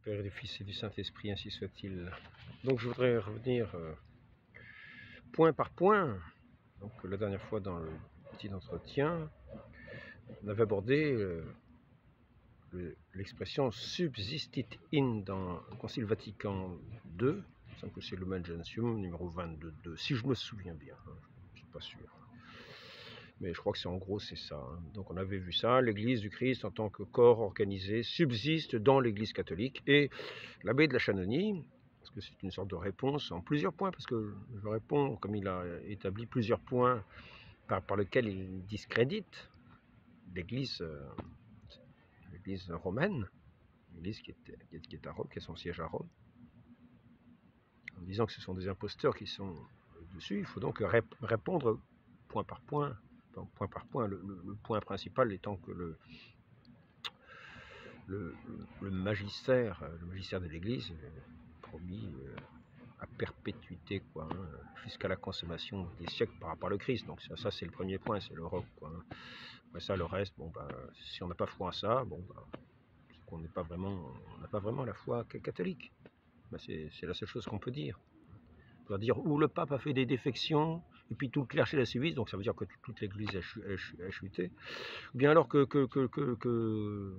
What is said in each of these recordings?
Père, du Fils et du Saint-Esprit, ainsi soit-il. Donc je voudrais revenir point par point. Donc la dernière fois dans le petit entretien, on avait abordé l'expression subsistit in dans le Concile Vatican II. Il me semble que c'est Lumen Gentium numéro 22, si je me souviens bien. Je ne suis pas sûr. Mais je crois que c'est en gros c'est ça. Donc on avait vu ça, l'Église du Christ en tant que corps organisé subsiste dans l'Église catholique. Et l'abbé de la Chanonie, parce que c'est une sorte de réponse en plusieurs points, parce que je réponds comme il a établi plusieurs points par lesquels il discrédite l'Église romaine, l'Église qui est à Rome, qui a son siège à Rome, en disant que ce sont des imposteurs qui sont dessus. Il faut donc répondre point par point. Point par point, le point principal étant que le magistère de l'Église promis à perpétuité, quoi, jusqu'à la consommation des siècles par rapport au Christ. Donc ça c'est le premier point, c'est l'Europe, quoi. Après ça, le reste, bon, si on n'a pas foi en ça, bon, c'est qu'on n'a pas vraiment la foi catholique. C'est la seule chose qu'on peut dire. On peut dire où le pape a fait des défections, et puis tout le clergé l'a suivi, donc ça veut dire que toute l'Église a chuté. Ou bien alors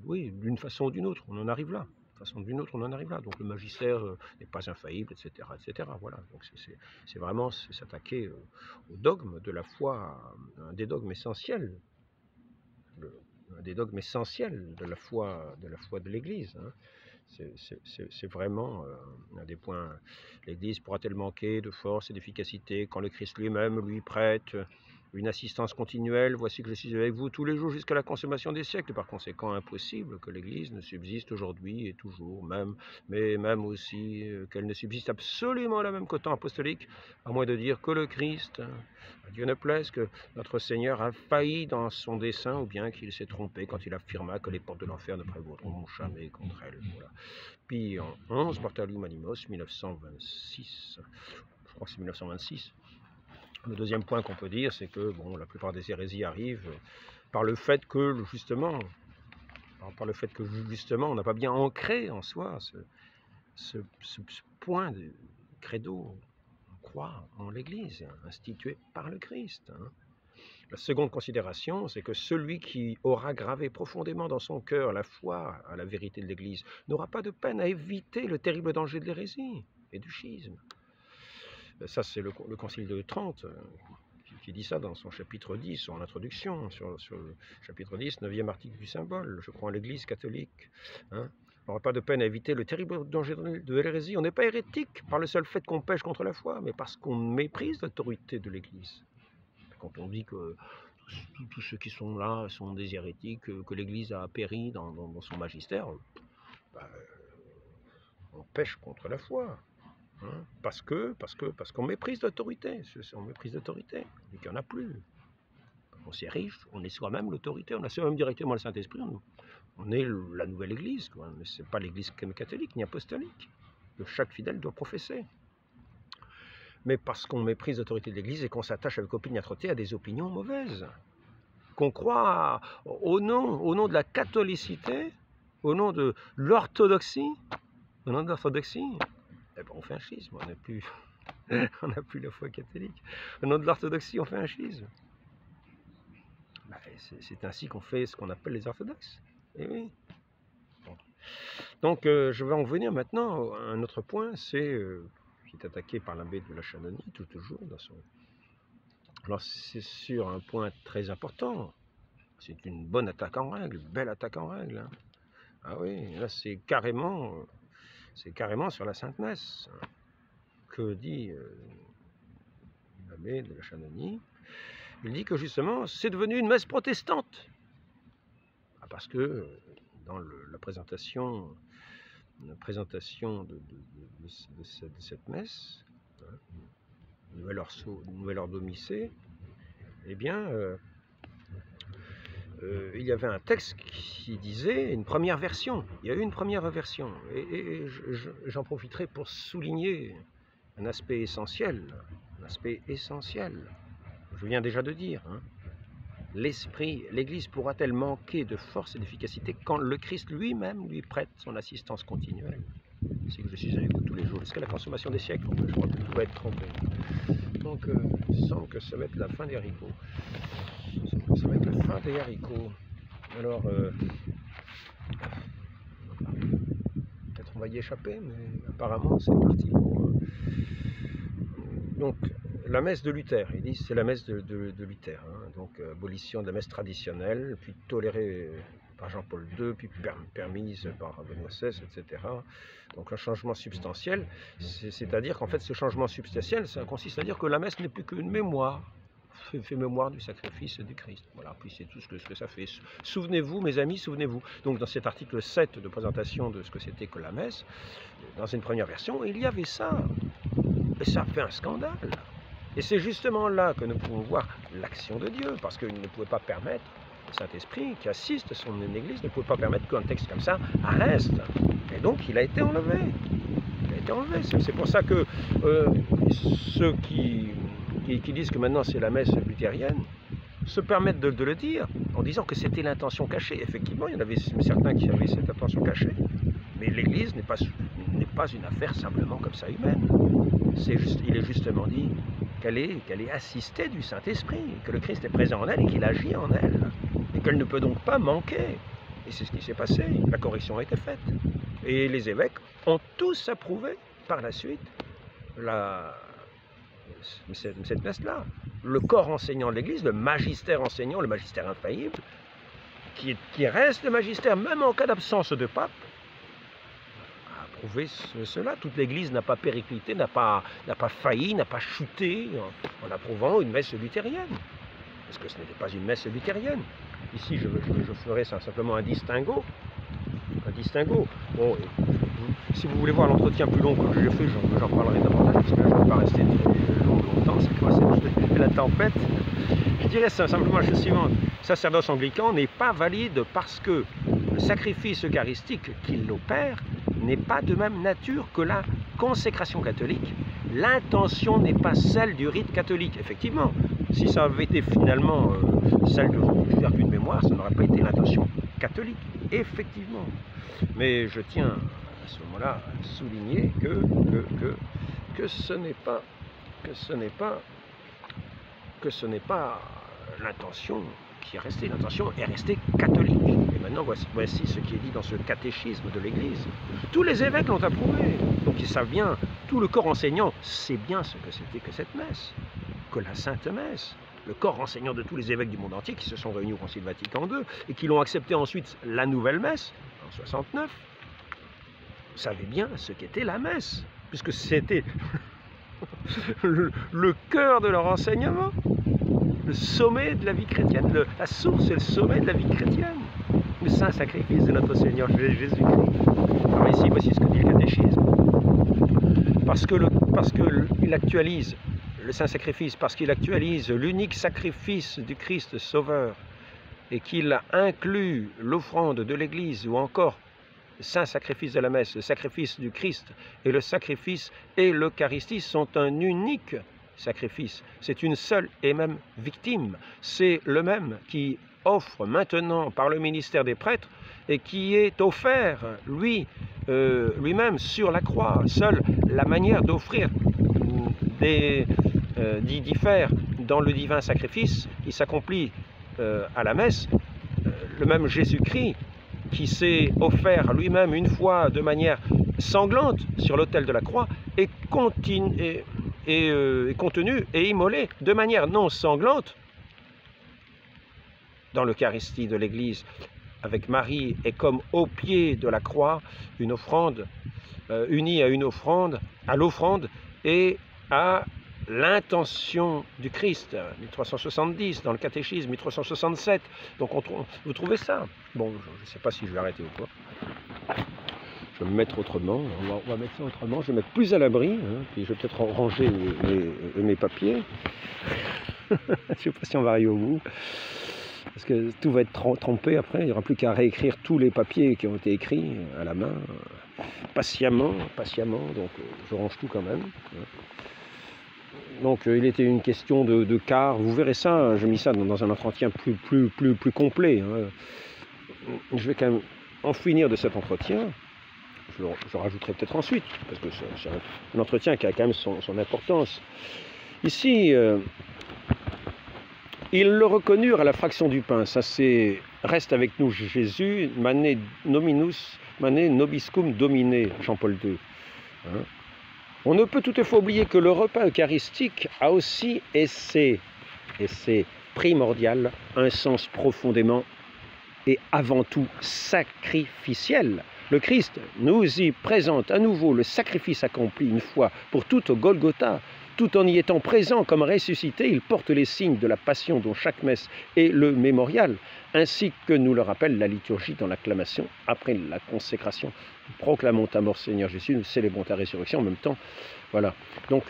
oui, d'une façon ou d'une autre, on en arrive là. Donc le magistère n'est pas infaillible, etc., etc. Voilà. Donc c'est vraiment s'attaquer au dogme de la foi, un des dogmes essentiels, un des dogmes essentiels de la foi de l'Église. C'est vraiment un des points. L'Église pourra-t-elle manquer de force et d'efficacité quand le Christ lui-même lui prête une assistance continuelle? Voici que je suis avec vous tous les jours jusqu'à la consommation des siècles. Par conséquent, impossible que l'Église ne subsiste aujourd'hui et toujours, mais même aussi qu'elle ne subsiste absolument la même qu'au temps apostolique, à moins de dire que le Christ, à Dieu ne plaise, que notre Seigneur a failli dans son dessein, ou bien qu'il s'est trompé quand il affirma que les portes de l'enfer ne prévaudront jamais contre elle. Voilà. Puis en 11, Mortalium Animos, 1926, je crois que c'est 1926. Le deuxième point qu'on peut dire, c'est que bon, la plupart des hérésies arrivent par le fait que justement, on n'a pas bien ancré en soi ce point de credo, on croit en l'Église, institué par le Christ. La seconde considération, c'est que celui qui aura gravé profondément dans son cœur la foi à la vérité de l'Église n'aura pas de peine à éviter le terrible danger de l'hérésie et du schisme. Ça, c'est le Concile de Trente qui dit ça dans son chapitre 10, en introduction, sur le chapitre 10, 9e article du symbole. Je crois en l'Église catholique. On n'aura pas de peine à éviter le terrible danger de l'hérésie. On n'est pas hérétique par le seul fait qu'on pêche contre la foi, mais parce qu'on méprise l'autorité de l'Église. Quand on dit que tous ceux qui sont là sont des hérétiques, que l'Église a péri dans son magistère, on pêche contre la foi. Parce qu'on méprise l'autorité. On méprise l'autorité. Et qu'il n'y en a plus. On s'érige, on est soi-même l'autorité, on a soi-même directement le Saint-Esprit. On est la nouvelle Église, quoi. Mais ce n'est pas l'Église catholique ni apostolique que chaque fidèle doit professer. Mais parce qu'on méprise l'autorité de l'Église et qu'on s'attache avec opiniâtreté à des opinions mauvaises, qu'on croit au nom de la catholicité, au nom de l'orthodoxie, eh ben on fait un schisme, on n'a plus la foi catholique. Au nom de l'orthodoxie, on fait un schisme. C'est ainsi qu'on fait ce qu'on appelle les orthodoxes. Et oui. Donc je vais en venir maintenant à un autre point, c'est qui est attaqué par l'abbé de la Chanonie, toujours dans son... Alors c'est sur un point très important. C'est une bonne attaque en règle, belle attaque en règle. Ah oui, là c'est carrément sur la Sainte Messe. Que dit l'abbé de la Chanonie? Il dit que justement c'est devenu une messe protestante. Parce que dans la présentation de cette messe, Nouvel Ordo Missé, eh bien, il y avait un texte qui disait une première version. Il y a eu une première version. Et j'en profiterai pour souligner un aspect essentiel. Je viens déjà de dire. l'Esprit, l'Église pourra-t-elle manquer de force et d'efficacité quand le Christ lui-même lui prête son assistance continuelle? C'est que je suis avec vous tous les jours, jusqu'à la consommation des siècles, je crois que tout va être trompé. Donc, il semble que ça va être la fin des haricots. Ça va être la fin des haricots. Alors, peut-être on va y échapper, mais apparemment c'est parti pour... Donc, la messe de Luther, ils disent c'est la messe de Luther, hein. Donc abolition de la messe traditionnelle, puis tolérée par Jean-Paul II, puis permise par Benoît XVI, etc. Donc un changement substantiel, c'est-à-dire qu'en fait ce changement substantiel, ça consiste à dire que la messe n'est plus qu'une mémoire, fait mémoire du sacrifice du Christ. Voilà, puis c'est tout ce que ça fait. Souvenez-vous, mes amis, souvenez-vous. Donc dans cet article 7 de présentation de ce que c'était que la messe, dans une première version, il y avait ça. Et ça fait un scandale. Et c'est justement là que nous pouvons voir l'action de Dieu, parce qu'il ne pouvait pas permettre, le Saint-Esprit qui assiste son Église, ne pouvait pas permettre qu'un texte comme ça reste. Et donc il a été enlevé. Il a été enlevé. C'est pour ça que ceux qui disent que maintenant c'est la messe luthérienne se permettent de le dire en disant que c'était l'intention cachée. Effectivement, il y en avait certains qui avaient cette intention cachée, mais l'Église n'est pas une affaire simplement comme ça humaine. Il est justement dit qu'elle est assistée du Saint-Esprit, que le Christ est présent en elle et qu'il agit en elle, et qu'elle ne peut donc pas manquer. Et c'est ce qui s'est passé, la correction a été faite. Et les évêques ont tous approuvé par la suite cette messe-là. Le corps enseignant de l'Église, le magistère enseignant, le magistère infaillible, qui reste le magistère même en cas d'absence de pape, a approuvé cela. Toute l'Église n'a pas périclité, n'a pas failli, n'a pas chuté en approuvant une messe luthérienne. Parce que ce n'était pas une messe luthérienne. Ici, je ferai simplement un distinguo. Un distinguo. Bon, si vous voulez voir l'entretien plus long que j'ai fait, j'en parlerai davantage, parce que là, je ne vais pas rester longtemps, c'est que la tempête. Je dirais simplement la chose suivante. Le sacerdoce anglican n'est pas valide parce que le sacrifice eucharistique qu'il opère n'est pas de même nature que la consécration catholique. L'intention n'est pas celle du rite catholique. Effectivement, si ça avait été finalement celle de faire une mémoire, ça n'aurait pas été l'intention catholique. Effectivement. Mais je tiens à ce moment-là à souligner que ce n'est pas l'intention qui est restée. L'intention est restée catholique. Et maintenant, voici ce qui est dit dans ce catéchisme de l'Église. Tous les évêques l'ont approuvé. Donc ils savent bien, tout le corps enseignant sait bien ce que c'était que cette messe, que la Sainte Messe. Le corps enseignant de tous les évêques du monde entier qui se sont réunis au Concile Vatican II et qui l'ont accepté ensuite la nouvelle messe, en 69, savait bien ce qu'était la messe, puisque c'était le cœur de leur enseignement, le sommet de la vie chrétienne, la source et le sommet de la vie chrétienne, le saint sacrifice de notre Seigneur Jésus-Christ. Alors ici, voici ce que dit le catéchisme. Parce qu'il actualise le saint sacrifice, parce qu'il actualise l'unique sacrifice du Christ Sauveur, et qu'il inclut l'offrande de l'Église, ou encore le saint sacrifice de la messe, le sacrifice du Christ, et le sacrifice et l'Eucharistie sont un unique sacrifice. C'est une seule et même victime. C'est le même qui offre maintenant par le ministère des prêtres et qui est offert lui-même sur la croix. Seule la manière d'offrir diffère dans le divin sacrifice qui s'accomplit à la messe. Le même Jésus-Christ qui s'est offert lui-même une fois de manière sanglante sur l'autel de la croix est contenu et immolé de manière non sanglante dans l'Eucharistie de l'Église avec Marie, et comme au pied de la croix une offrande unie à l'offrande et à l'intention du Christ, 1370, dans le catéchisme, 1367. Donc vous trouvez ça. Bon, je ne sais pas si je vais arrêter ou quoi. Je vais me mettre autrement, on va mettre ça autrement, je vais mettre plus à l'abri, hein, puis je vais peut-être ranger mes papiers. Je ne sais pas si on va arriver au bout, parce que tout va être trompé après, il n'y aura plus qu'à réécrire tous les papiers qui ont été écrits à la main, patiemment, donc je range tout quand même. Donc il était une question de quart. Vous verrez ça, j'ai mis ça dans un entretien plus complet. Hein. Je vais quand même en finir de cet entretien. Je rajouterai peut-être ensuite, parce que c'est un entretien qui a quand même son importance. Ici, ils le reconnurent à la fraction du pain. Ça c'est reste avec nous Jésus, mane nominus, mane nobiscum domine, Jean-Paul II. Hein. On ne peut toutefois oublier que le repas eucharistique a aussi, et c'est primordial, un sens profondément et avant tout sacrificiel. Le Christ nous y présente à nouveau le sacrifice accompli une fois pour toutes au Golgotha. Tout en y étant présent comme ressuscité, il porte les signes de la passion dont chaque messe est le mémorial, ainsi que nous le rappelle la liturgie dans l'acclamation après la consécration. Nous proclamons ta mort, Seigneur Jésus, nous célébrons ta résurrection en même temps. Voilà. Donc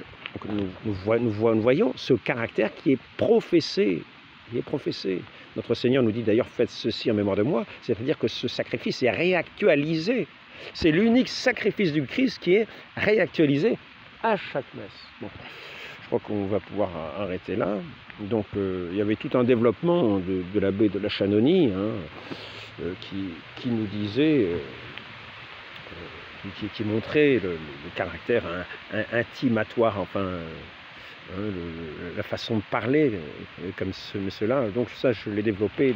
nous voyons ce caractère qui est professé. Notre Seigneur nous dit d'ailleurs, faites ceci en mémoire de moi, c'est-à-dire que ce sacrifice est réactualisé. C'est l'unique sacrifice du Christ qui est réactualisé à chaque messe. Bon, je crois qu'on va pouvoir arrêter là. Donc il y avait tout un développement de l'abbé de la Chanonie, hein, qui nous disait, qui montrait le caractère intimatoire, enfin, la façon de parler comme cela. Donc ça, je l'ai développé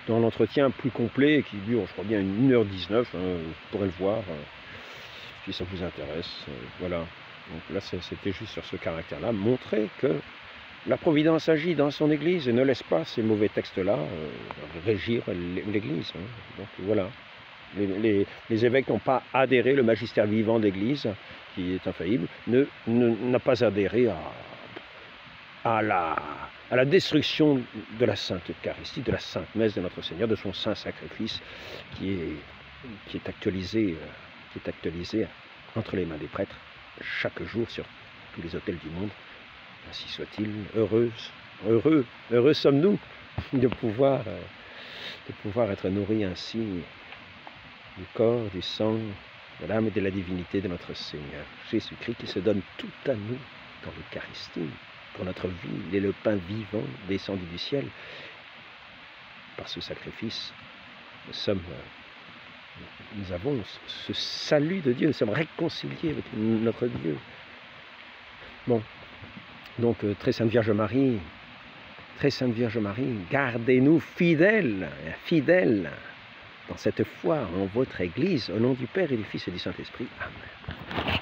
dans l'entretien plus complet qui dure, je crois bien, 1h19, hein, vous pourrez le voir, si ça vous intéresse. Voilà. Donc là, c'était juste sur ce caractère-là, montrer que la Providence agit dans son Église et ne laisse pas ces mauvais textes-là régir l'Église. Hein. Donc voilà. Les évêques n'ont pas adhéré, le magistère vivant de l'Église, qui est infaillible, n'a pas adhéré à la destruction de la Sainte Eucharistie, de la Sainte Messe de notre Seigneur, de son Saint Sacrifice, qui est actualisé entre les mains des prêtres chaque jour sur tous les autels du monde. Ainsi soit-il. Heureux sommes-nous de pouvoir être nourris ainsi du corps, du sang, de l'âme et de la divinité de notre Seigneur Jésus-Christ, qui se donne tout à nous dans l'Eucharistie, pour notre vie. Il est le pain vivant descendu du ciel. Par ce sacrifice, nous avons ce salut de Dieu, nous sommes réconciliés avec notre Dieu. Bon, donc très Sainte Vierge Marie, gardez-nous fidèles dans cette foi en votre Église, au nom du Père et du Fils et du Saint-Esprit. Amen.